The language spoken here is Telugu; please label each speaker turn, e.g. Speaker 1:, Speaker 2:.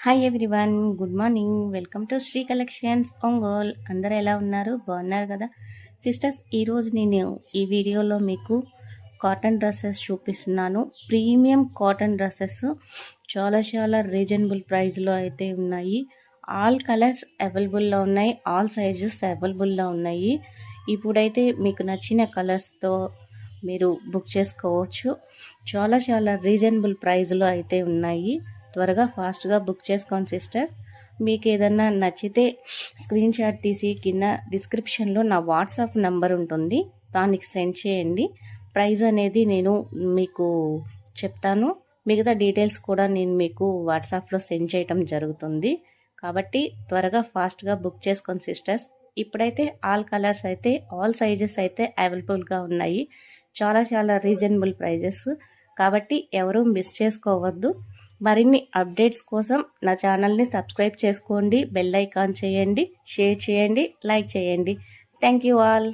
Speaker 1: Hi everyone, good morning. Welcome to Shri collections Ongole. అందరూ ఎలా ఉన్నారు? బాగున్నారు కదా సిస్టర్స్? ఈరోజు నేను ఈ వీడియోలో మీకు కాటన్ డ్రెస్సెస్ చూపిస్తున్నాను. ప్రీమియం కాటన్ డ్రెస్సెస్ చాలా చాలా రీజనబుల్ ప్రైస్లో అయితే ఉన్నాయి. ఆల్ కలర్స్ అవైలబుల్లో ఉన్నాయి, ఆల్ సైజెస్ అవైలబుల్లో ఉన్నాయి. ఇప్పుడైతే మీకు నచ్చిన కలర్స్తో మీరు బుక్ చేసుకోవచ్చు. చాలా చాలా రీజనబుల్ ప్రైస్లో అయితే ఉన్నాయి. త్వరగా ఫాస్ట్గా బుక్ చేసుకోండి సిస్టర్. మీకు ఏదన్నా నచ్చితే స్క్రీన్ షాట్ తీసి కింద డిస్క్రిప్షన్లో నా వాట్సాప్ నెంబర్ ఉంటుంది, దానికి సెండ్ చేయండి. ప్రైస్ అనేది నేను మీకు చెప్తాను. మిగతా డీటెయిల్స్ కూడా నేను మీకు వాట్సాప్లో సెండ్ చేయటం జరుగుతుంది. కాబట్టి త్వరగా ఫాస్ట్గా బుక్ చేసుకోండి సిస్టర్స్. ఇప్పుడైతే ఆల్ కలర్స్ అయితే ఆల్ సైజెస్ అయితే అవైలబుల్గా ఉన్నాయి. చాలా చాలా రీజనబుల్ ప్రైజెస్ కాబట్టి ఎవరూ మిస్ చేసుకోవద్దు. మరిన్ని అప్డేట్స్ కోసం నా ఛానల్ని సబ్స్క్రైబ్ చేసుకోండి, బెల్ ఐకాన్ చేయండి, షేర్ చేయండి, లైక్ చేయండి. Thank you all.